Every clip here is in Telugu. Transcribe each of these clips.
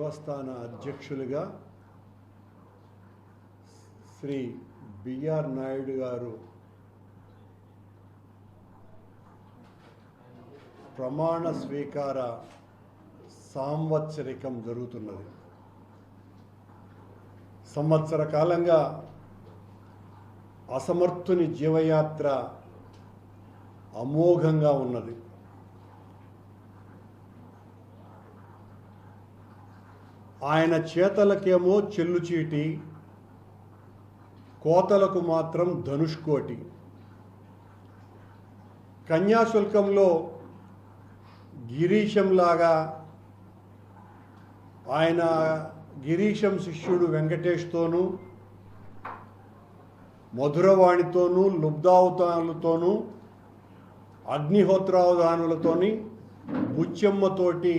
దేవస్థాన అధ్యక్షులుగా శ్రీ బిఆర్ నాయుడు గారు ప్రమాణ స్వీకార సాంవత్సరికం జరుగుతున్నది. సంవత్సర కాలంగా అసమర్థుని జీవయాత్ర అమోఘంగా ఉన్నది. ఆయన చేతలకేమో చెల్లుచీటి, కోతలకు మాత్రం ధనుష్కోటి. కన్యాశుల్కంలో గిరీశంలాగా ఆయన గిరీశం శిష్యుడు వెంకటేష్తోనూ, మధురవాణితోనూ, లుబ్ధావతానులతోనూ, అగ్నిహోత్రావధానులతోని, బుచ్చమ్మతోటి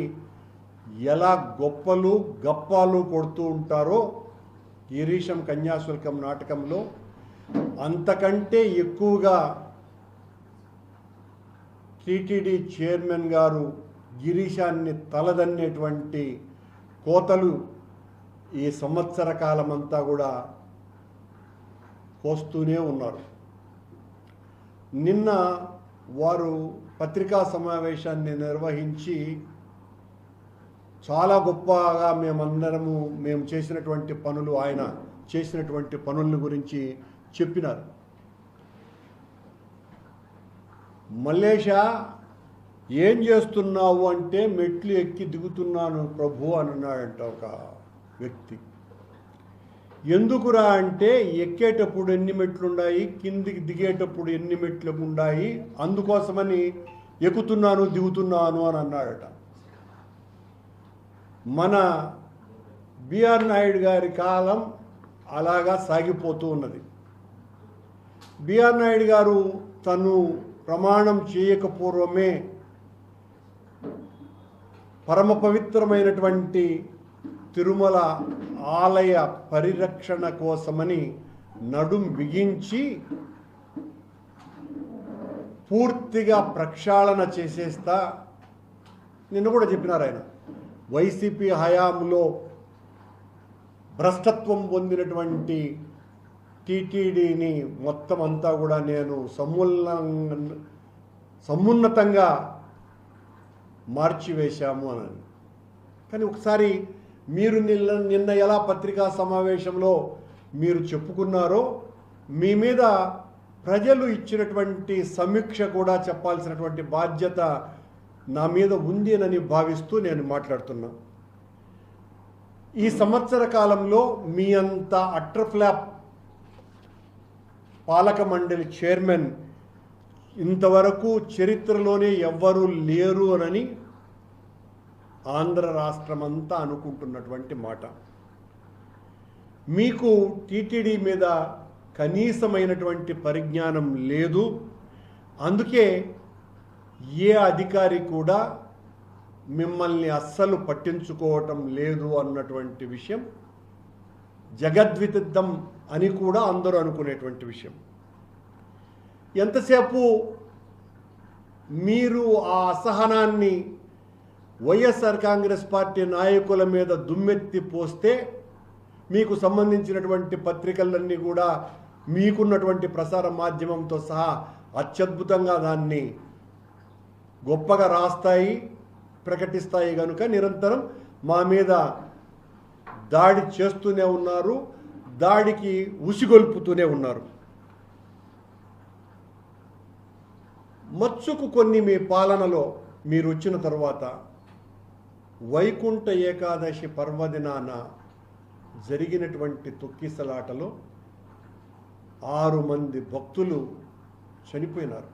ఎలా గొప్పలు గప్పాలు కొడుతూ ఉంటారో గిరీశం కన్యాశుల్కం నాటకంలో అంతకంటే ఎక్కువగా టీటీడీ చైర్మన్ గారు గిరీశాన్ని తలదన్నేటువంటి కోతలు ఈ సంవత్సర కాలమంతా కూడా కోస్తూనే ఉన్నారు. నిన్న వారు పత్రికా సమావేశాన్ని నిర్వహించి చాలా గొప్పగా మేము చేసినటువంటి పనులు, ఆయన చేసినటువంటి పనుల గురించి చెప్పినారు. మల్లేష ఏం చేస్తున్నావు అంటే మెట్లు ఎక్కి దిగుతున్నాను ప్రభు అని అన్నాడంట ఒక వ్యక్తి. ఎందుకురా అంటే ఎక్కేటప్పుడు ఎన్ని మెట్లున్నాయి, కిందికి దిగేటప్పుడు ఎన్ని మెట్లు ఉన్నాయి, అందుకోసమని ఎక్కుతున్నాను దిగుతున్నాను అని అన్నాడట. మన బిఆర్ నాయుడు గారి కాలం అలాగా సాగిపోతూ ఉన్నది. బిఆర్ నాయుడు గారు తను ప్రమాణం చేయకపూర్వమే పరమ పవిత్రమైనటువంటి తిరుమల ఆలయ పరిరక్షణ కోసమని నడుం బిగించి పూర్తిగా ప్రక్షాళన చేసేస్తా నిన్న కూడా చెప్పినారు ఆయన. వైసీపీ హయాంలో భ్రష్టత్వం పొందినటువంటి టీటీడీని మొత్తం అంతా కూడా నేను సమున్నతంగా మార్చివేశాము అని. కానీ ఒకసారి మీరు నిన్న ఎలా పత్రికా సమావేశంలో మీరు చెప్పుకున్నారో మీ మీద ప్రజలు ఇచ్చినటువంటి సమీక్ష కూడా చెప్పాల్సినటువంటి బాధ్యత నా మీద ఉంది అని భావిస్తూ నేను మాట్లాడుతున్నా. ఈ సంవత్సర కాలంలో మీ అంత అట్రఫ్లాప్ పాలక మండలి చైర్మన్ ఇంతవరకు చరిత్రలోనే ఎవ్వరూ లేరు అని ఆంధ్ర రాష్ట్రమంతా అనుకుంటున్నటువంటి మాట. మీకు టీటీడీ మీద కనీసమైనటువంటి పరిజ్ఞానం లేదు. అందుకే ఏ అధికారి కూడా మిమ్మల్ని అస్సలు పట్టించుకోవటం లేదు అన్నటువంటి విషయం జగద్విదితం అని కూడా అందరూ అనుకునేటువంటి విషయం. ఎంతసేపు మీరు ఆ అసహనాన్ని వైఎస్ఆర్ కాంగ్రెస్ పార్టీ నాయకుల మీద దుమ్మెత్తి పోస్తే మీకు సంబంధించినటువంటి పత్రికలన్నీ కూడా మీకున్నటువంటి ప్రసార మాధ్యమంతో సహా అత్యద్భుతంగా దాన్ని గొప్పగా రాస్తాయి, ప్రకటిస్తాయి. కనుక నిరంతరం మా మీద దాడి చేస్తూనే ఉన్నారు, దాడికి ఉసిగొల్పుతూనే ఉన్నారు. మచ్చుకు కొన్ని మీ పాలనలో మీరు వచ్చిన తర్వాత వైకుంఠ ఏకాదశి పర్వదినాన జరిగినటువంటి తొక్కిసలాటలో 6 మంది భక్తులు చనిపోయినారు.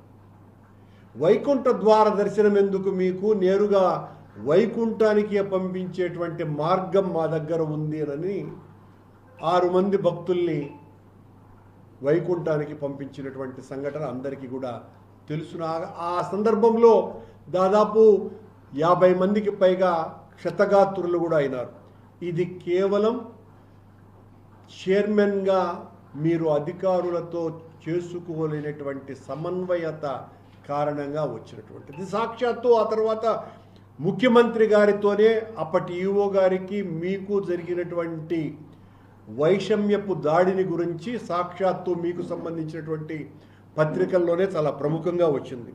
వైకుంఠ ద్వార దర్శనం ఎందుకు మీకు, నేరుగా వైకుంఠానికి పంపించేటువంటి మార్గం మా దగ్గర ఉంది అని 6 మంది భక్తుల్ని వైకుంఠానికి పంపించినటువంటి సంఘటన అందరికీ కూడా తెలుసు. ఆ సందర్భంలో దాదాపు 50 మందికి పైగా క్షతగాత్రులు కూడా అయినారు. ఇది కేవలం చైర్మన్గా మీరు అధికారులతో చేసుకోలేనటువంటి సమన్వయత కారణంగా వచ్చినటువంటిది. సాక్షాత్తు ఆ తర్వాత ముఖ్యమంత్రి గారితోనే అప్పటి ఈఓ గారికి మీకు జరిగినటువంటి వైషమ్యపు దాడిని గురించి సాక్షాత్తు మీకు సంబంధించినటువంటి పత్రికల్లోనే చాలా ప్రముఖంగా వచ్చింది.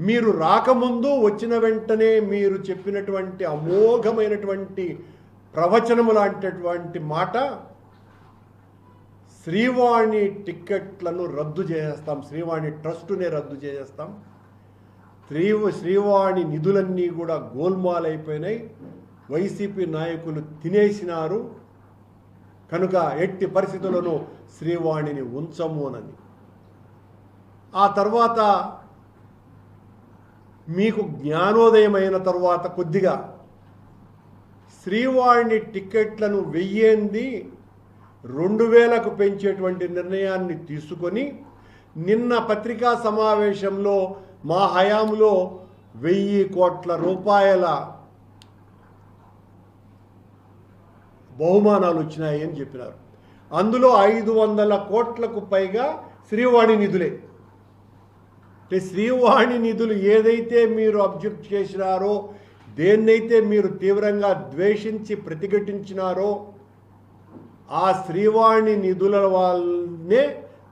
మీరు రాకముందు వచ్చిన వెంటనే మీరు చెప్పినటువంటి అమోఘమైనటువంటి ప్రవచనము లాంటిటువంటి మాట, శ్రీవాణి టిక్కెట్లను రద్దు చేసేస్తాం, శ్రీవాణి ట్రస్టునే రద్దు చేసేస్తాం, శ్రీవాణి నిధులన్నీ కూడా గోల్మాల్ అయిపోయినాయి, వైసీపీ నాయకులు తినేసినారు, కనుక ఎట్టి పరిస్థితులను శ్రీవాణిని ఉంచము అని. ఆ తర్వాత మీకు జ్ఞానోదయం అయిన తర్వాత కొద్దిగా శ్రీవాణి టిక్కెట్లను 2000కు పెంచేటువంటి నిర్ణయాన్ని తీసుకొని నిన్న పత్రికా సమావేశంలో మా హయాంలో 1000 కోట్ల రూపాయల బహుమానాలు వచ్చినాయి అని చెప్పినారు. అందులో 500 కోట్లకు పైగా శ్రీవాణి నిధులే. అంటే శ్రీవాణి నిధులు ఏదైతే మీరు అబ్జెక్ట్ చేసినారో, దేన్నైతే మీరు తీవ్రంగా ద్వేషించి ప్రతిఘటించినారో, ఆ శ్రీవాణి నిధుల వాళ్ళనే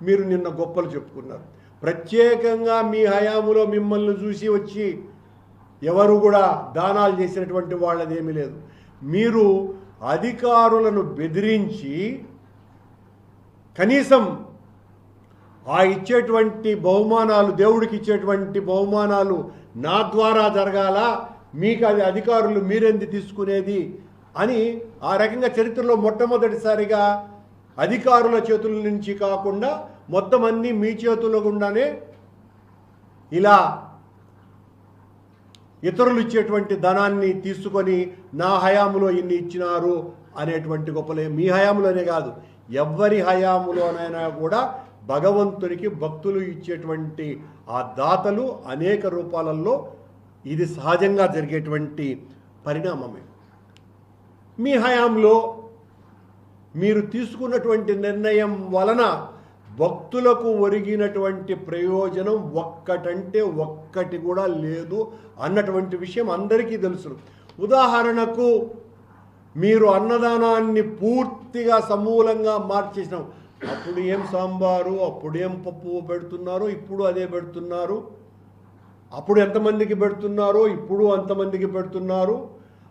మీరు నిన్న గొప్పలు చెప్పుకున్నారు. ప్రత్యేకంగా మీ హయాములో మిమ్మల్ని చూసి వచ్చి ఎవరు కూడా దానాలు చేసినటువంటి వాళ్ళదేమీ లేదు. మీరు అధికారులను బెదిరించి కనీసం ఆ ఇచ్చేటువంటి బహుమానాలు, దేవుడికి ఇచ్చేటువంటి బహుమానాలు నా ద్వారా జరగాల, మీకు అది అధికారులు మీరెంది తీసుకునేది అని ఆ రకంగా చరిత్రలో మొట్టమొదటిసారిగా అధికారుల చేతుల నుంచి కాకుండా మొత్తం అన్నీ మీ చేతుల గుండానే ఇలా ఇతరులు ఇచ్చేటువంటి ధనాన్ని తీసుకొని నా హయాములో ఇన్ని ఇచ్చినారు అనేటువంటి గొప్పలే. మీ హయాములోనే కాదు, ఎవ్వరి హయాములోనైనా కూడా భగవంతునికి భక్తులు ఇచ్చేటువంటి ఆ దాతలు అనేక రూపాలలో ఇది సహజంగా జరిగేటువంటి పరిణామమే. మీ హయాంలో మీరు తీసుకున్నటువంటి నిర్ణయం వలన భక్తులకు ఒరిగినటువంటి ప్రయోజనం ఒక్కటంటే ఒక్కటి కూడా లేదు అన్నటువంటి విషయం అందరికీ తెలుసు. ఉదాహరణకు మీరు అన్నదానాన్ని పూర్తిగా సమూలంగా మార్చేసినాం. అప్పుడు ఏం సాంబారు, అప్పుడు ఏం పప్పు పెడుతున్నారు, ఇప్పుడు అదే పెడుతున్నారు. అప్పుడు ఎంతమందికి పెడుతున్నారో ఇప్పుడు అంతమందికి పెడుతున్నారు.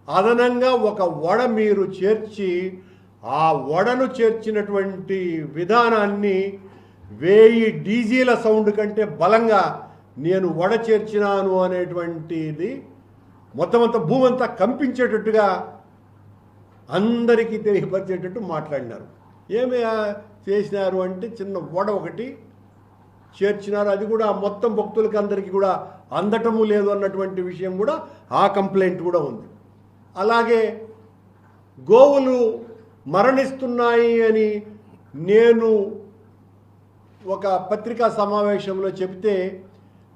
అదనంగా ఒక వడ మీరు చేర్చి ఆ వడను చేర్చినటువంటి విధానాన్ని 1000 డీజీల సౌండ్ కంటే బలంగా నేను వడ చేర్చినాను అనేటువంటిది మొత్తం అంతా భూమంతా కంపించేటట్టుగా అందరికీ తెలియపరిచేటట్టు మాట్లాడినారు. ఏమి చేసినారు అంటే చిన్న వడ ఒకటి చేర్చినారు, అది కూడా మొత్తం భక్తులకి అందరికీ కూడా అందటము లేదు అన్నటువంటి విషయం కూడా ఆ కంప్లైంట్ కూడా ఉంది. అలాగే గోవులు మరణిస్తున్నాయి అని నేను ఒక పత్రికా సమావేశంలో చెప్తే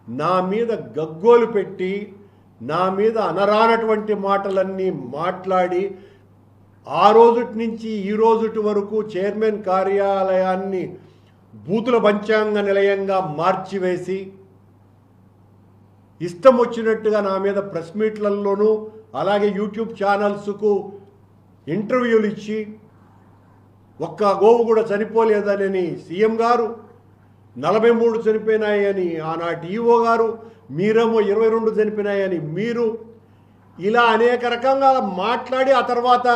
నా మీద గగ్గోలు పెట్టి నా మీద అనరానటువంటి మాటలన్నీ మాట్లాడి ఆ రోజుటి నుంచి ఈ రోజుటి వరకు చైర్మన్ కార్యాలయాన్ని బూతుల పంచాంగ నిలయంగా మార్చివేసి ఇష్టం వచ్చినట్టుగా నా మీద ప్రెస్ మీట్లలోనూ అలాగే యూట్యూబ్ ఛానల్స్కు ఇంటర్వ్యూలు ఇచ్చి ఒక్క గోవు కూడా చనిపోలేదని సీఎం గారు, 43 చనిపోయినాయని ఆనాటి ఈఓ గారు, మీరేమో 22 చనిపోయినాయని మీరు, ఇలా అనేక రకంగా మాట్లాడి ఆ తర్వాత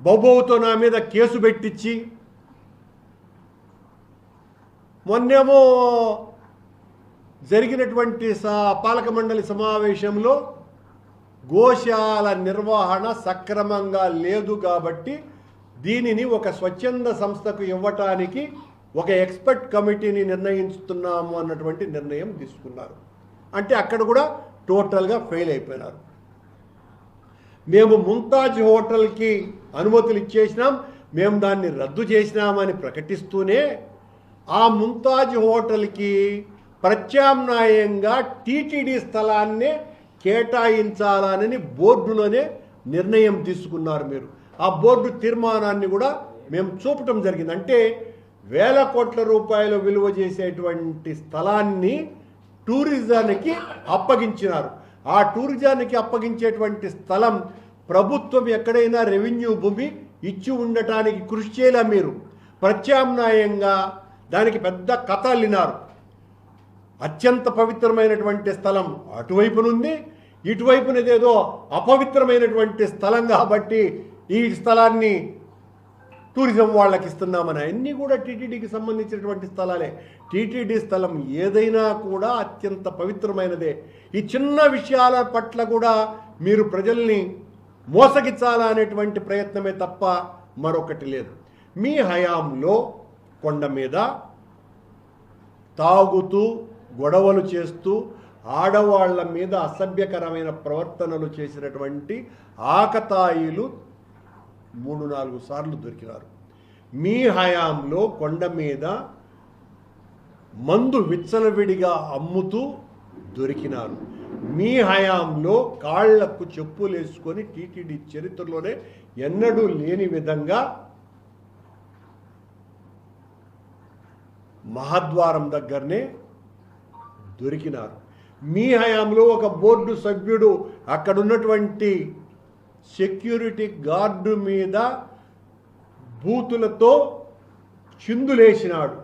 బొబ్బోతో నా మీద కేసు పెట్టించి మొన్నేమో జరిగినటువంటి పాలక మండలి సమావేశంలో గోశాల నిర్వహణ సక్రమంగా లేదు కాబట్టి దీనిని ఒక స్వచ్ఛంద సంస్థకు ఇవ్వటానికి ఒక ఎక్స్పర్ట్ కమిటీని నిర్ణయిస్తున్నాము అన్నటువంటి నిర్ణయం తీసుకున్నారు. అంటే అక్కడ కూడా టోటల్గా ఫెయిల్ అయిపోయినారు. మేము ముంతాజ్ హోటల్కి అనుమతులు ఇచ్చేసినాం, మేము దాన్ని రద్దు చేసినామని ప్రకటిస్తూనే ఆ ముంతాజ్ హోటల్కి ప్రత్యామ్నాయంగా టీటీడీ స్థలాన్నే కేటాయించాలని బోర్డులోనే నిర్ణయం తీసుకున్నారు. మీరు ఆ బోర్డు తీర్మానాన్ని కూడా మేము చూపటం జరిగింది. అంటే 1000 కోట్ల రూపాయలు విలువ చేసేటువంటి స్థలాన్ని టూరిజానికి అప్పగించినారు. ఆ టూరిజానికి అప్పగించేటువంటి స్థలం ప్రభుత్వం ఎక్కడైనా రెవెన్యూ భూమి ఇచ్చి ఉండటానికి కృషి చేయలే. మీరు ప్రత్యామ్నాయంగా దానికి పెద్ద కథ అల్లినారు. అత్యంత పవిత్రమైనటువంటి స్థలం అటువైపునుంది, ఇటువైపునదేదో అపవిత్రమైనటువంటి స్థలం కాబట్టి ఈ స్థలాన్ని టూరిజం వాళ్ళకి ఇస్తున్నామని. అన్నీ కూడా టీటీడీకి సంబంధించినటువంటి స్థలాలే. టీటీడీ స్థలం ఏదైనా కూడా అత్యంత పవిత్రమైనదే. ఈ చిన్న విషయాల పట్ల కూడా మీరు ప్రజల్ని మోసగించాలనేటువంటి ప్రయత్నమే తప్ప మరొకటి లేదు. మీ హయాంలో కొండ మీద తాగుతూ గొడవలు చేస్తూ ఆడవాళ్ల మీద అసభ్యకరమైన ప్రవర్తనలు చేసినటువంటి ఆకతాయిలు 3-4 సార్లు దొరికినారు. మీ హయాంలో కొండ మీద మందు విచ్చలవిడిగా అమ్ముతూ దొరికినారు. మీ హయాంలో కాళ్లకు చెప్పులు వేసుకొని టీటీడీ చరిత్రలోనే ఎన్నడూ లేని విధంగా మహద్వారం దగ్గరనే దొరికినారు. మీ హయాంలో ఒక బోర్డు సభ్యుడు అక్కడున్నటువంటి సెక్యూరిటీ గార్డు మీద బూతులతో చిందులేసినాడు.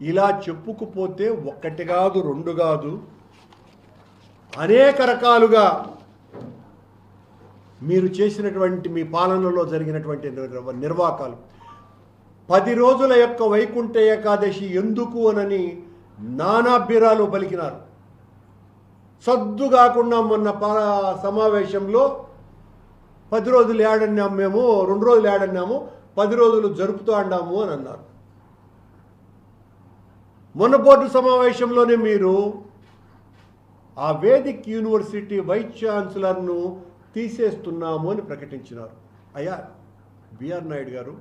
ఇలా చెప్పుకుపోతే ఒక్కటి కాదు, 2 కాదు, అనేక రకాలుగా మీరు చేసినటువంటి మీ పాలనలో జరిగినటువంటి నిర్వాకాలు. 10 రోజుల యొక్క వైకుంఠ ఏకాదశి ఎందుకు అనని నానాభ్యరాలు పలికినారు. సద్దు కాకుండా మొన్న సమావేశంలో 10 రోజులు ఏడన్నాము, మేము 2 రోజులు ఏడన్నాము, 10 రోజులు జరుపుతూ అన్నాము అని అన్నారు. మొన్న బోర్డు సమావేశంలోనే మీరు ఆ వేదిక్ యూనివర్సిటీ వైస్ ఛాన్సలర్ను తీసేస్తున్నాము అని ప్రకటించినారు. అయ్యా బిఆర్ నాయుడు గారు,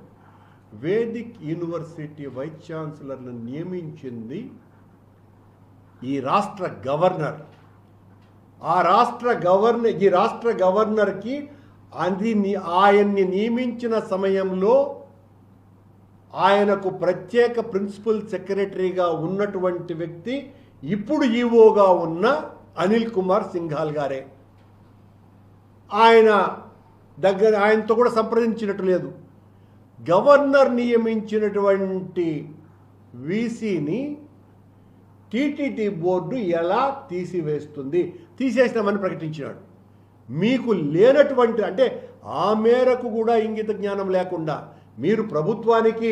వేదిక్ యూనివర్సిటీ వైస్ ఛాన్సలర్ను నియమించింది ఈ రాష్ట్ర గవర్నర్. ఈ రాష్ట్ర గవర్నర్కి ఆయన్ని నియమించిన సమయంలో ఆయనకు ప్రత్యేక ప్రిన్సిపల్ సెక్రటరీగా ఉన్నటువంటి వ్యక్తి ఇప్పుడు ఈవోగా ఉన్న అనిల్ కుమార్ సింఘాల్ గారే. ఆయనతో కూడా సంప్రదించినట్టు లేదు. గవర్నర్ నియమించినటువంటి వీసీని టీటీడీ బోర్డు ఎలా తీసివేస్తుంది? తీసేసినామని ప్రకటించినాడు. మీకు లేనటువంటి, అంటే ఆ మేరకు కూడా ఇంగిత జ్ఞానం లేకుండా మీరు ప్రభుత్వానికి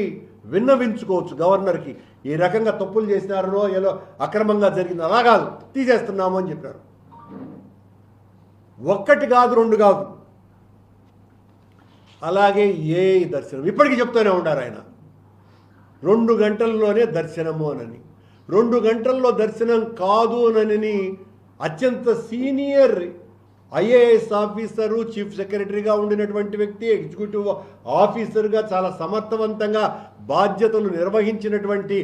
విన్నవించుకోవచ్చు. గవర్నర్కి ఈ రకంగా తప్పులు చేసినారనో ఏదో అక్రమంగా జరిగింది, అలా కాదు, తీసేస్తున్నాము అని చెప్పారు. 1 కాదు 2 కాదు. అలాగే ఏ దర్శనం ఇప్పటికీ చెప్తూనే ఉండారు ఆయన, 2 గంటల్లోనే దర్శనము అనని. 2 గంటల్లో దర్శనం కాదు అనని అత్యంత సీనియర్ ఐఏఎస్ ఆఫీసరు, చీఫ్ సెక్రటరీగా ఉండినటువంటి వ్యక్తి, ఎగ్జిక్యూటివ్ ఆఫీసర్గా చాలా సమర్థవంతంగా బాధ్యతలు నిర్వహించినటువంటి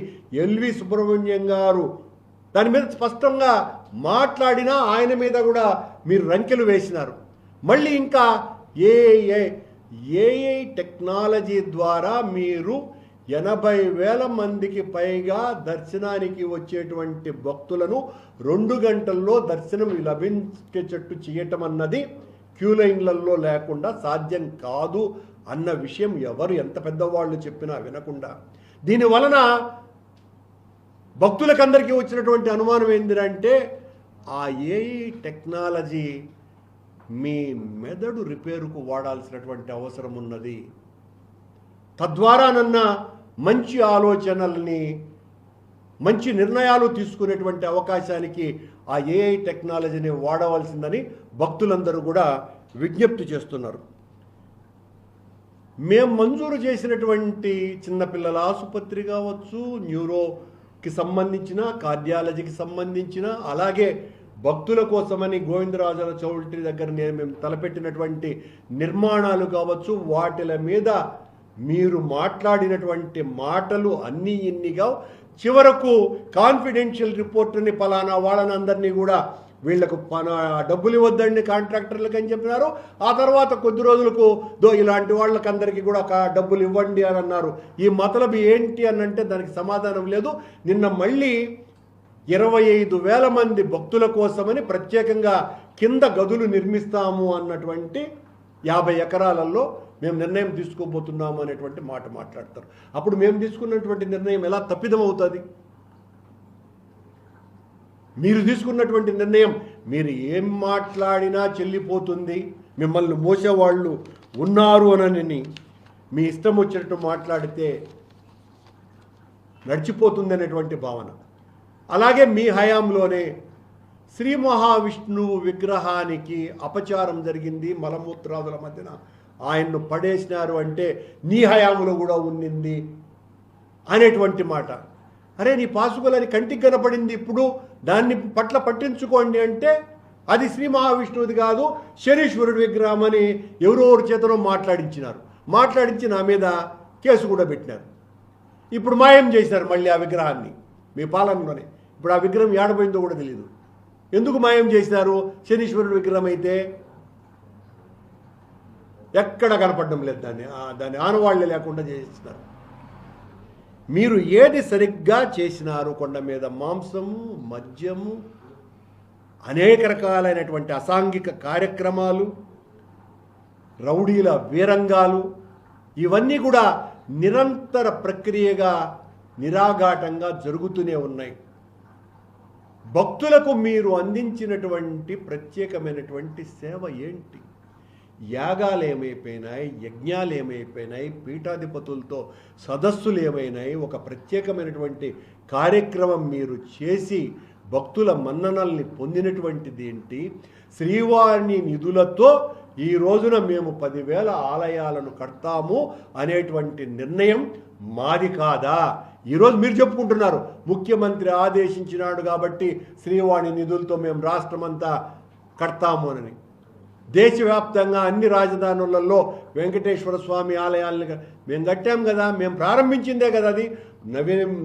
ఎల్వి సుబ్రహ్మణ్యం గారు దాని మీద స్పష్టంగా మాట్లాడినా ఆయన మీద కూడా మీరు రంకెలు వేసినారు. మళ్ళీ ఇంకా ఏఐ టెక్నాలజీ ద్వారా మీరు 80,000 మందికి పైగా దర్శనానికి వచ్చేటువంటి భక్తులను 2 గంటల్లో దర్శనం లభించేటట్టు చేయటం అన్నది క్యూ లైన్లలో లేకుండా సాధ్యం కాదు అన్న విషయం ఎవరు ఎంత పెద్దవాళ్ళు చెప్పినా వినకుండా, దీనివలన భక్తులకందరికీ వచ్చినటువంటి అనుమానం ఏంటంటే ఆ ఏఐ టెక్నాలజీ మీ మెదడు రిపేరుకు వాడాల్సినటువంటి అవసరం ఉన్నది. తద్వారానన్నా మంచి ఆలోచనల్ని, మంచి నిర్ణయాలు తీసుకునేటువంటి అవకాశానికి ఆ ఏఐ టెక్నాలజీని వాడవలసిందని భక్తులందరూ కూడా విజ్ఞప్తి చేస్తున్నారు. మేము మంజూరు చేసినటువంటి చిన్నపిల్లల ఆసుపత్రి కావచ్చు, న్యూరోకి సంబంధించిన, కార్డియాలజీకి సంబంధించిన, అలాగే భక్తుల కోసమని గోవిందరాజుల చౌల్ట్రీ దగ్గర మేము తలపెట్టినటువంటి నిర్మాణాలు కావచ్చు, వాటిల మీద మీరు మాట్లాడినటువంటి మాటలు అన్నీ ఇన్నిగా చివరకు కాన్ఫిడెన్షియల్ రిపోర్ట్ని పలానా వాళ్ళనందరినీ కూడా వీళ్లకు డబ్బులు ఇవ్వద్దండి కాంట్రాక్టర్లకు అని చెప్పినారు. ఆ తర్వాత కొద్ది రోజులకు ఇలాంటి వాళ్ళకందరికీ కూడా డబ్బులు ఇవ్వండి అని అన్నారు. ఈ మతలబు ఏంటి అని అంటే దానికి సమాధానం లేదు. నిన్న మళ్ళీ 25,000 మంది భక్తుల కోసమని ప్రత్యేకంగా కింద గదులు నిర్మిస్తాము అన్నటువంటి 50 ఎకరాలలో మేము నిర్ణయం తీసుకోబోతున్నాము అనేటువంటి మాట మాట్లాడతారు. అప్పుడు మేము తీసుకున్నటువంటి నిర్ణయం ఎలా తప్పిదం అవుతుంది? మీరు తీసుకున్నటువంటి నిర్ణయం మీరు ఏం మాట్లాడినా చెల్లిపోతుంది, మిమ్మల్ని మోసేవాళ్ళు ఉన్నారు అనని మీ ఇష్టం వచ్చినట్టు మాట్లాడితే నడిచిపోతుంది అనేటువంటి భావన. అలాగే మీ హయాంలోనే శ్రీ మహావిష్ణువు విగ్రహానికి అపచారం జరిగింది, మలమూత్రాదుల మధ్యన ఆయన్ను పడేసినారు అంటే నీ హయాంలో కూడా ఉన్నింది అనేటువంటి మాట. అరే నీ పాసుకలని కంటికి కనపడింది, ఇప్పుడు దాన్ని పట్ల పట్టించుకోండి అంటే అది శ్రీ మహావిష్ణువుది కాదు శనీశ్వరుడి విగ్రహం అని ఎవరెవరి చేతనో మాట్లాడించి నా మీద కేసు కూడా పెట్టినారు. ఇప్పుడు మాయం చేశారు మళ్ళీ ఆ విగ్రహాన్ని మీ పాలనలోనే. ఇప్పుడు ఆ విగ్రహం ఏడపోయిందో కూడా తెలియదు. ఎందుకు మాయం చేసినారు? శనీశ్వరుడి విగ్రహం అయితే ఎక్కడ కనపడడం లేదు, దాన్ని ఆనవాళ్లే లేకుండా చేసినారు. మీరు ఏది సరిగ్గా చేసినారు? కొండ మీద మాంసము, మద్యము, అనేక రకాలైనటువంటి అసాంఘిక కార్యక్రమాలు, రౌడీల వీరంగాలు, ఇవన్నీ కూడా నిరంతర ప్రక్రియగా నిరాఘాటంగా జరుగుతూనే ఉన్నాయి. భక్తులకు మీరు అందించినటువంటి ప్రత్యేకమైనటువంటి సేవ ఏంటి? యాగాలు ఏమైపోయినాయి, యజ్ఞాలు ఏమైపోయినాయి, పీఠాధిపతులతో సదస్సులు ఏమైనాయి? ఒక ప్రత్యేకమైనటువంటి కార్యక్రమం మీరు చేసి భక్తుల మన్ననల్ని పొందినటువంటిది ఏంటి? శ్రీవారి నిధులతో ఈ రోజున మేము 10,000 ఆలయాలను కడతాము అనేటువంటి నిర్ణయం మాది కాదా? ఈరోజు మీరు చెప్పుకుంటున్నారు ముఖ్యమంత్రి ఆదేశించినాడు కాబట్టి శ్రీవాణి నిధులతో మేము రాష్ట్రమంతా కడతాము అని. దేశవ్యాప్తంగా అన్ని రాజధానులలో వెంకటేశ్వర స్వామి ఆలయాలను మేము కట్టాం కదా, మేము ప్రారంభించిందే కదా. అది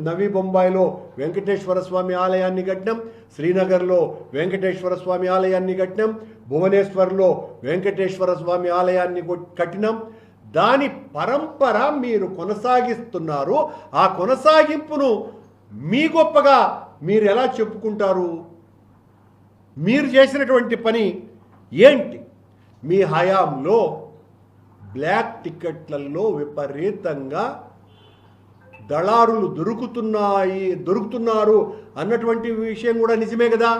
నవీ బొంబాయిలో వెంకటేశ్వర స్వామి ఆలయాన్ని కట్టినాం, శ్రీనగర్లో వెంకటేశ్వర స్వామి ఆలయాన్ని కట్టినాం, భువనేశ్వర్లో వెంకటేశ్వర స్వామి ఆలయాన్ని కట్టినాం. దాని పరంపర మీరు కొనసాగిస్తున్నారు. ఆ కొనసాగింపును మీ గొప్పగా మీరు ఎలా చెప్పుకుంటారు? మీరు చేసినటువంటి పని ఏంటి? మీ హయాంలో బ్లాక్ టికెట్లలో విపరీతంగా దళారులు దొరుకుతున్నారు అన్నటువంటి విషయం కూడా నిజమే కదా.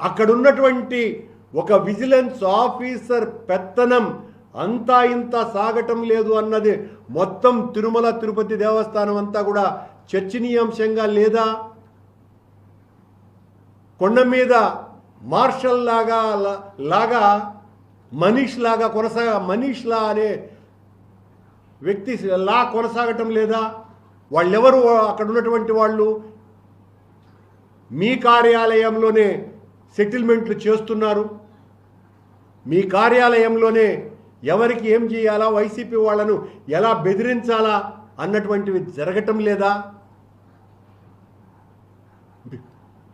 అక్కడున్నటువంటి ఒక విజిలెన్స్ ఆఫీసర్ పెత్తనం అంతా ఇంత సాగటం లేదు అన్నది మొత్తం తిరుమల తిరుపతి దేవస్థానం అంతా కూడా చర్చనీయాంశంగా లేదా? కొండ మీద మార్షల్ లాగా మనీష్ లా అనే వ్యక్తి కొనసాగటం లేదా? వాళ్ళెవరు అక్కడ ఉన్నటువంటి వాళ్ళు? మీ కార్యాలయంలోనే సెటిల్మెంట్లు చేస్తున్నారు. మీ కార్యాలయంలోనే ఎవరికి ఏం చేయాలా, వైసీపీ వాళ్ళను ఎలా బెదిరించాలా అన్నటువంటివి జరగటం లేదా?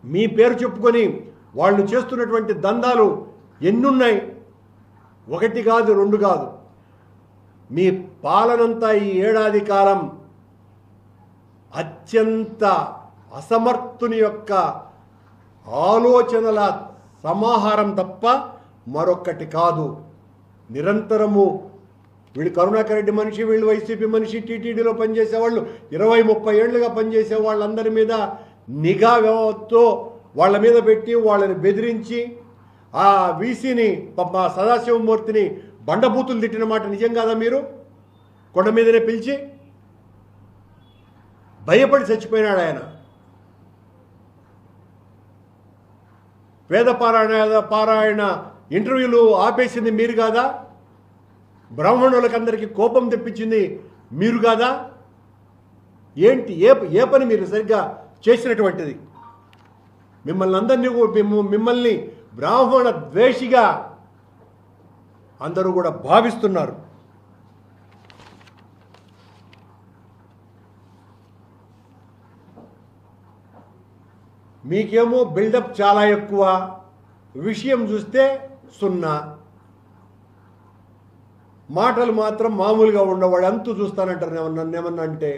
మీ పేరు చెప్పుకొని వాళ్ళు చేస్తున్నటువంటి దందాలు ఎన్నున్నాయి? 1 కాదు 2 కాదు. మీ పాలనంతా ఈ ఏడాది కాలం అత్యంత అసమర్థుని యొక్క ఆలోచనల సమాహారం తప్ప మరొక్కటి కాదు. నిరంతరము వీళ్ళు కరుణాకర్ రెడ్డి మనిషి, వీళ్ళు వైసీపీ మనిషి, టీటీడీలో పనిచేసేవాళ్ళు 20-30 ఏళ్లుగా పనిచేసే వాళ్ళందరి మీద నిఘా వ్యవస్థతో వాళ్ళ మీద పెట్టి వాళ్ళని బెదిరించి ఆ వీసీని సదాశివమూర్తిని బండబూతులు తిట్టిన మాట నిజం కాదా? మీరు కొండ మీదనే పిలిచి భయపడి చచ్చిపోయినాడు ఆయన. వేద పారాయణ ఇంటర్వ్యూలు ఆపేసింది మీరు కాదా? బ్రాహ్మణులకందరికీ కోపం తెప్పించింది మీరు కాదా? ఏంటి ఏ పని మీరు సరిగ్గా చేసినటువంటిది? మిమ్మల్ని బ్రాహ్మణ ద్వేషిగా అందరూ కూడా భావిస్తున్నారు. మీకేమో బిల్డప్ చాలా ఎక్కువ, విషయం చూస్తే 0, మాటలు మాత్రం మామూలుగా ఉండవాడు. అంతు చూస్తానంటారు ఏమన్నా అంటే.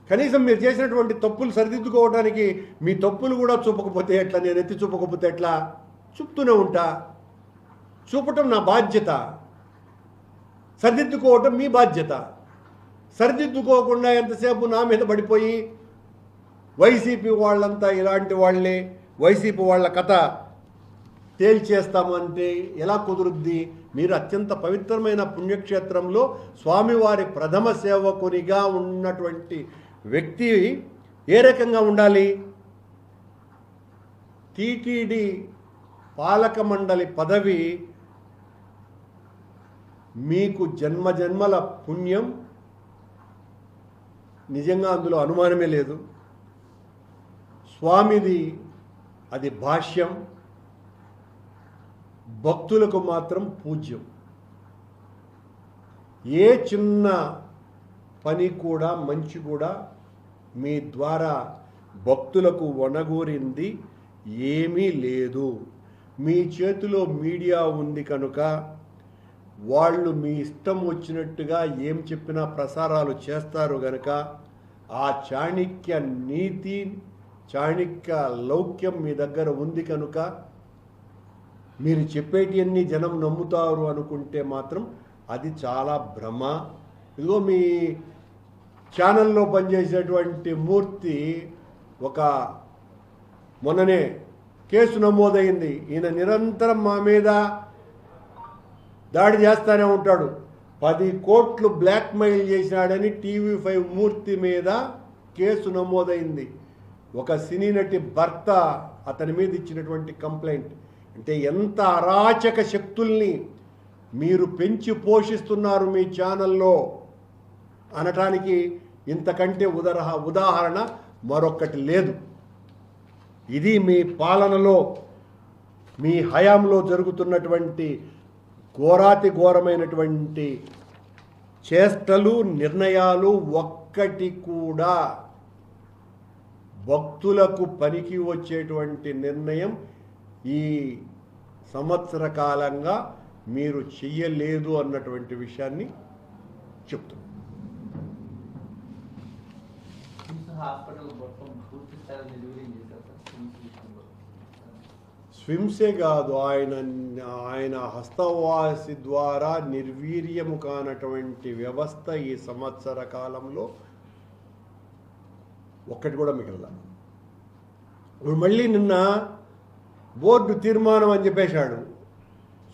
కనీసం మీరు చేసినటువంటి తప్పులు సరిదిద్దుకోవడానికి మీ తప్పులు కూడా చూపకపోతే ఎట్లా, నేను ఎత్తి చూపకపోతే ఎట్లా? చూపుతూనే ఉంటా. చూపటం నా బాధ్యత, సరిదిద్దుకోవటం మీ బాధ్యత. సరిదిద్దుకోకుండా ఎంతసేపు నా మీద పడిపోయి వైసీపీ వాళ్ళంతా ఇలాంటి వాళ్ళే, వైసీపీ వాళ్ళ కథ తేల్చేస్తామంటే ఎలా కుదురుద్ది? మీరు అత్యంత పవిత్రమైన పుణ్యక్షేత్రంలో స్వామివారి ప్రథమ సేవకునిగా ఉన్నటువంటి వ్యక్తి ఏ రకంగా ఉండాలి? టీటీడీ పాలక మండలి పదవి మీకు జన్మజన్మల పుణ్యం, నిజంగా అందులో అనుమానమే లేదు. స్వామిది అది భాష్యం, భక్తులకు మాత్రం పూజ్యం. ఏ చిన్న పని కూడా, మంచి కూడా మీ ద్వారా భక్తులకు వనగూరింది ఏమీ లేదు. మీ చేతిలో మీడియా ఉంది కనుక వాళ్ళు మీ ఇష్టం వచ్చినట్టుగా ఏం చెప్పినా ప్రసారాలు చేస్తారు కనుక ఆ చాణక్య నీతి, చాణక్య లౌక్యం మీ దగ్గర ఉంది కనుక మీరు చెప్పేటివన్నీ జనం నమ్ముతారు అనుకుంటే మాత్రం అది చాలా భ్రమ. ఇదిగో మీ ఛానల్లో పనిచేసేటువంటి మూర్తి ఒక మొన్ననే కేసు నమోదైంది. ఈయన నిరంతరం మా మీద దాడి చేస్తూనే ఉంటాడు. 10 కోట్లు బ్లాక్మెయిల్ చేసినాడని TV5 మూర్తి మీద కేసు నమోదైంది. ఒక సినీ నటి భర్త అతని మీద ఇచ్చినటువంటి కంప్లైంట్. అంటే ఎంత అరాచక శక్తుల్ని మీరు పెంచి పోషిస్తున్నారు మీ ఛానల్లో అనటానికి ఇంతకంటే ఉదాహరణ మరొకటి లేదు. ఇది మీ పాలనలో, మీ హయాంలో జరుగుతున్నటువంటి ఘోరాతి ఘోరమైనటువంటి చేష్టలు, నిర్ణయాలు ఒక్కటి కూడా భక్తులకు పనికి వచ్చేటువంటి నిర్ణయం ఈ సంవత్సర కాలంగా మీరు చెయ్యలేదు అన్నటువంటి విషయాన్ని చెప్తున్నాను. స్విమ్సే కాదు, ఆయన హస్తవాసి ద్వారా నిర్వీర్యము కానటువంటి వ్యవస్థ ఈ సంవత్సర కాలంలో ఒక్కటి కూడా మిగల. ఇప్పుడు మళ్ళీ నిన్న బోర్డు తీర్మానం అని చెప్పేశాడు.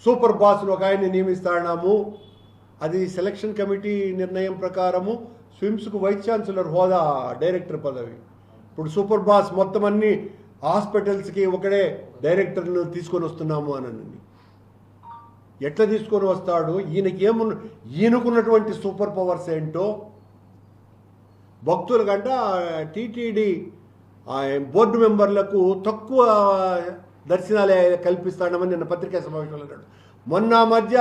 సూపర్ బాస్ను ఒక ఆయన్ని నియమిస్తాము. అది సెలక్షన్ కమిటీ నిర్ణయం ప్రకారము స్విమ్స్కు వైస్ ఛాన్సలర్ హోదా, డైరెక్టర్ పదవి. ఇప్పుడు సూపర్ బాస్ మొత్తం అన్ని హాస్పిటల్స్కి ఒకడే డైరెక్టర్ను తీసుకొని వస్తున్నాము అనండి. ఎట్లా తీసుకొని వస్తాడు? ఈయనకున్నటువంటి సూపర్ పవర్స్ ఏంటో భక్తుల కంటే టీటీడీ బోర్డు మెంబర్లకు తక్కువ దర్శనాలే కల్పిస్తాడమని నిన్న పత్రికా సమావేశంలో అన్నాడు. మొన్న మధ్య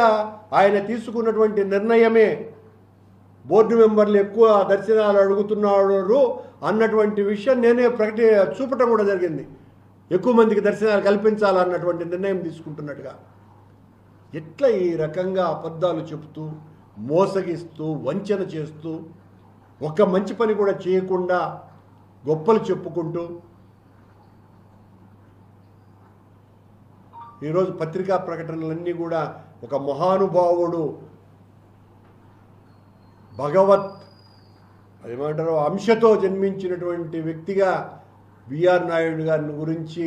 ఆయన తీసుకున్నటువంటి నిర్ణయమే బోర్డు మెంబర్లు ఎక్కువ దర్శనాలు అడుగుతున్నాడు అన్నటువంటి విషయం నేనే చూపటం కూడా జరిగింది. ఎక్కువ మందికి దర్శనాలు కల్పించాలన్నటువంటి నిర్ణయం తీసుకుంటున్నట్టుగా. ఎట్లా ఈ రకంగా అబద్ధాలు చెబుతూ, మోసగిస్తూ, వంచన చేస్తూ, ఒక్క మంచి పని కూడా చేయకుండా గొప్పలు చెప్పుకుంటూ ఈరోజు పత్రికా ప్రకటనలన్నీ కూడా ఒక మహానుభావుడు భగవత్ అదేమంటారో అంశతో జన్మించినటువంటి వ్యక్తిగా బిఆర్ నాయుడు గారిని గురించి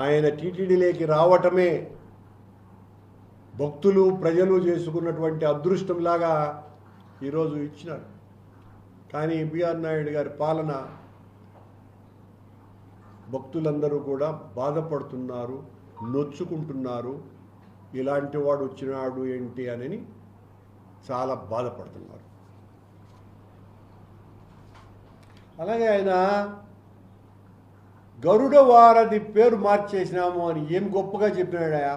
ఆయన టీటీడీలోకి రావటమే భక్తులు, ప్రజలు చేసుకున్నటువంటి అదృష్టంలాగా ఈరోజు ఇచ్చినారు. కానీ బిఆర్ నాయుడు గారి పాలన భక్తులందరూ కూడా బాధపడుతున్నారు, నొచ్చుకుంటున్నారు. ఇలాంటి వాడు వచ్చినాడు ఏంటి అని చాలా బాధపడుతున్నారు. అలాగే ఆయన గరుడ వారధి పేరు మార్చేసినాము అని ఏం గొప్పగా చెప్పినాడా.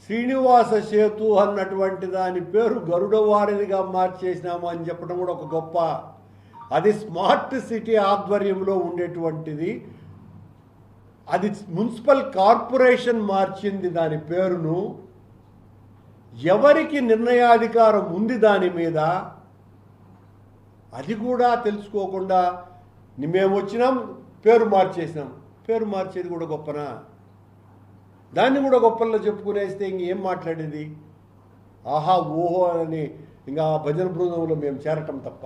శ్రీనివాస సేతు అన్నటువంటి దాని పేరు గరుడ వారధిగా మార్చేసినాము అని చెప్పడం కూడా ఒక గొప్ప. అది స్మార్ట్ సిటీ ఆధ్వర్యంలో ఉండేటువంటిది. అది మున్సిపల్ కార్పొరేషన్ మార్చింది దాని పేరును. ఎవరికి నిర్ణయాధికారం ఉంది దాని మీద? అది కూడా తెలుసుకోకుండా మేము వచ్చినాం పేరు మార్చేసినాం. పేరు మార్చేది కూడా గొప్పనా? దాన్ని కూడా గొప్పల్లో చెప్పుకునేస్తే ఇంకేం మాట్లాడేది? ఆహా ఓహో అని ఇంకా ఆ భజన బృందంలో మేము చేరటం తప్ప.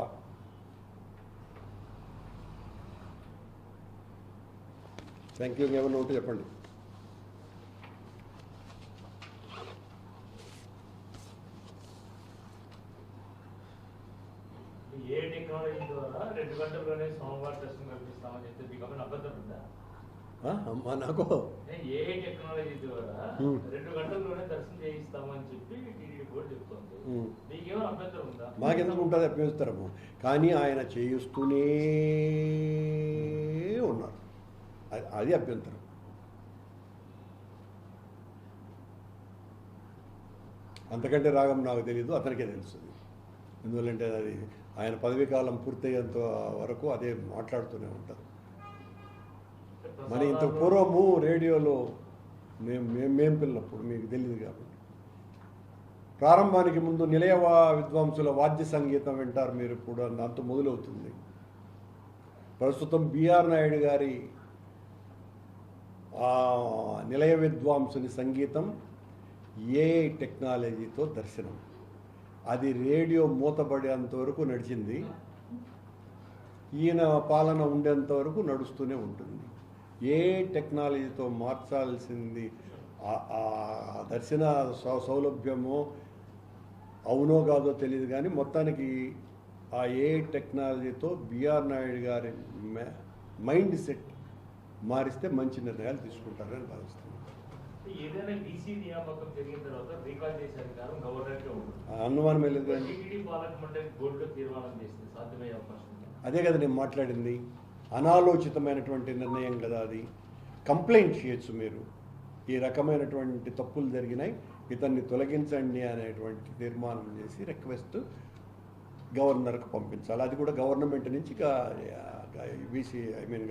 Thank you. ఏమన్నా ఉంటే చెప్పండి. ఏ టెక్నాలజీ ద్వారా 2 గంటల్లోనే సోమవారం దర్శనం కల్పిస్తామని చెప్పి మీకు ఏమైనా అబద్ధం ఉందా? అమ్మా నాకు ఏ టెక్నాలజీ ద్వారా 2 గంటల్లోనే దర్శనం చేయిస్తామని చెప్పి టీడీపీ బోర్డు చెప్తుంది. మీకేమైనా అభ్యంతరం ఉందా? మాకెందుకు ఉంటుంది అభ్యస్తరము? కానీ ఆయన చేయిస్తూనే ఉన్నారు. అది అభ్యంతరం. అంతకంటే రాగం నాకు తెలియదు, అతనికే తెలుస్తుంది. ఎందువల్లంటే అది ఆయన పదవీ కాలం పూర్తయ్యేంత వరకు అదే మాట్లాడుతూనే ఉంటారు. మరి ఇంత పూర్వము రేడియోలో మేము పిల్లప్పుడు మీకు తెలియదు కాబట్టి ప్రారంభానికి ముందు నిలయ విద్వాంసుల వాద్య సంగీతం వింటారు మీరు కూడా, దాంతో మొదలవుతుంది. ప్రస్తుతం బిఆర్ నాయుడు గారి నిలయ విద్వాంసుని సంగీతం ఏఐ టెక్నాలజీతో దర్శనం. అది రేడియో మూతపడేంత వరకు నడిచింది. ఈయన పాలన ఉండేంత వరకు నడుస్తూనే ఉంటుంది. ఏ టెక్నాలజీతో మార్చాల్సింది దర్శన సౌలభ్యమో అవునో కాదో తెలియదు, కానీ మొత్తానికి ఆ ఏ టెక్నాలజీతో బిఆర్ నాయుడు గారి మైండ్ సెట్ మారిస్తే మంచి నిర్ణయాలు తీసుకుంటారని భావిస్తున్నాను. ఏదైనా బీసీ నియామకం జరిగిన తర్వాత రీకాల్ చేసే అధికారం గవర్నర్కే ఉంటుంది. అనుమానం లేదు. టీటీడీ పాలక మండలి బోర్డులో తీర్మానం చేస్తే సాధ్యమయ్యే అవకాశం ఉంది. అదే కదా నేను మాట్లాడింది. అనాలోచితమైనటువంటి నిర్ణయం కదా అది. కంప్లైంట్ చేయొచ్చు మీరు, ఈ రకమైనటువంటి తప్పులు జరిగినాయి, ఇతన్ని తొలగించండి అనేటువంటి తీర్మానం చేసి రిక్వెస్ట్ గవర్నర్కి పంపించాలి. అది కూడా గవర్నమెంట్ నుంచి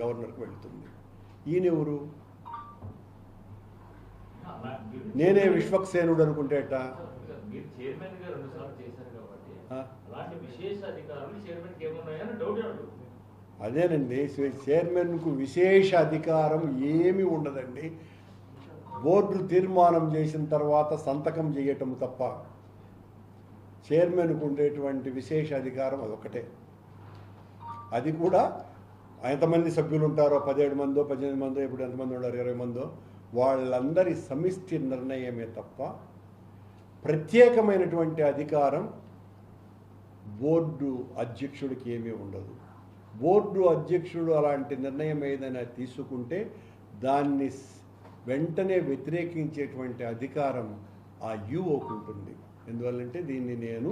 గవర్నర్కి వెళ్తుంది. ఈయనెవరు? నేనే విశ్వక్సేనుడు అనుకుంటేట. మీరు చైర్మన్ గా 2 సార్లు చేశారు కాబట్టి అలాంటి విశేష అధికారాలు చైర్మన్ కి ఏమున్నాయని డౌట్ అడుగుతుంది. అదేనండి, చైర్మన్కు విశేష అధికారం ఏమీ ఉండదండి. బోర్డు తీర్మానం చేసిన తర్వాత సంతకం చేయటం తప్ప చైర్మన్కు ఉండేటువంటి విశేష అధికారం అదొకటే. అది కూడా ఎంతమంది సభ్యులు ఉంటారో, 17 మందో 18 మందో, ఇప్పుడు ఎంతమంది ఉన్నారు, 20 మందో, వాళ్ళందరి సమిష్టి నిర్ణయమే తప్ప ప్రత్యేకమైనటువంటి అధికారం బోర్డు అధ్యక్షుడికి ఏమీ ఉండదు. బోర్డు అధ్యక్షుడు అలాంటి నిర్ణయం ఏదైనా తీసుకుంటే దాన్ని వెంటనే వ్యతిరేకించేటువంటి అధికారం ఆ యూఓకు ఉంటుంది. ఎందువల్లంటే దీన్ని నేను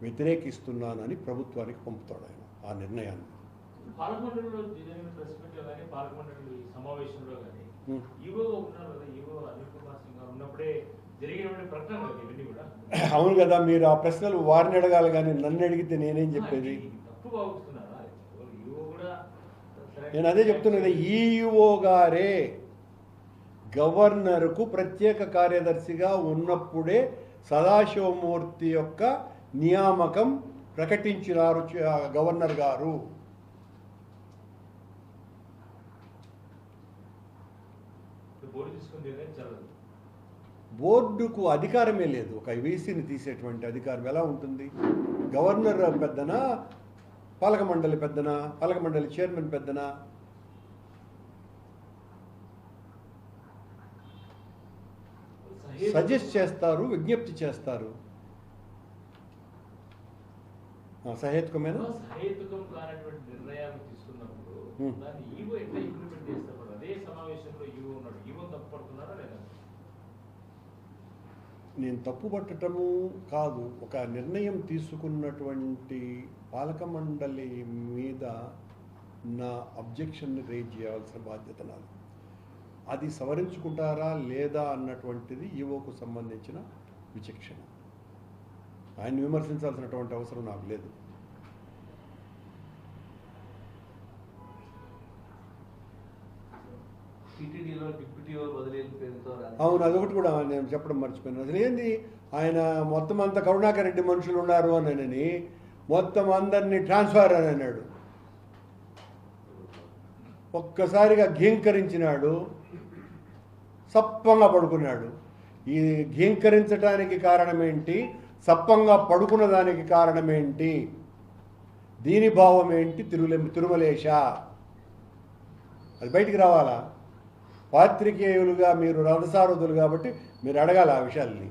వ్యతిరేకిస్తున్నానని ప్రభుత్వానికి పంపుతాడు ఆయన ఆ నిర్ణయాన్ని. పార్లమెంటులో ప్రెస్ మీట్లో కానీ పార్లమెంటు సమావేశంలో కానీ ఈవో ఉన్నారు కదా, ఈవో అనిల్ కుమార్ సింగ్ గారు ఉన్నప్పుడే జరిగినటువంటి ప్రకటన ఇవన్నీ కూడా. అవును కదా, మీరు ఆ ప్రశ్నలు వారిని అడగాలి కానీ నన్ను అడిగితే నేనేం చెప్పేది? తప్పు భావిస్తున్నారా? ఈవో కూడా నేను అదే చెప్తున్నది. ఈఓ గారే గవర్నర్కు ప్రత్యేక కార్యదర్శిగా ఉన్నప్పుడే సదాశివమూర్తి యొక్క నియామకం ప్రకటించినారు గవర్నర్ గారు. బోర్డుకు అధికారమే లేదు. ఒక వీసీని తీసేటువంటి అధికారం ఎలా ఉంటుంది? గవర్నర్ పెద్దనా, పాలక మండలి పెద్దనా, పాలక మండలి చైర్మన్ పెద్దనా? సజెస్ట్ చేస్తారు, విజ్ఞప్తి చేస్తారు. సహేతుకమైన సహేతుకం కానటువంటి నిర్ణయాలు తీసుకున్నప్పుడు దాన్ని ఈవో ఎట్లా ఇంప్లిమెంట్ చేస్తారు? అదే సమావేశంలో ఈవో ఉన్నాడు, ఈవో తప్పు పడుతున్నారా లేదా? నేను తప్పు పట్టటము కాదు, ఒక నిర్ణయం తీసుకున్నటువంటి పాలక మండలి మీద నా అబ్జెక్షన్ని రేజ్ చేయాల్సిన బాధ్యత నాది. అది సవరించుకుంటారా లేదా అన్నటువంటిది ఈవోకు సంబంధించిన విచక్షణ. ఆయన విమర్శించాల్సినటువంటి అవసరం నాకు లేదు. అవును, అదొకటి కూడా నేను చెప్పడం మర్చిపోయాను. అసలు ఏంది, ఆయన మొత్తం అంతా కరుణాకర్ రెడ్డి మనుషులు ఉన్నారు అని మొత్తం అందరినీ ట్రాన్స్ఫర్ అని అన్నాడు. ఒక్కసారిగా ఘీంకరించినాడు, సప్పంగా పడుకున్నాడు. ఈ ఘీంకరించడానికి కారణమేంటి, సప్పంగా పడుకున్న దానికి కారణమేంటి, దీని భావం ఏంటి? తిరుమలేశ అది బయటికి రావాలా? పాత్రికేయులుగా మీరు రథసారథులు కాబట్టి మీరు అడగాలి ఆ విషయాల్ని.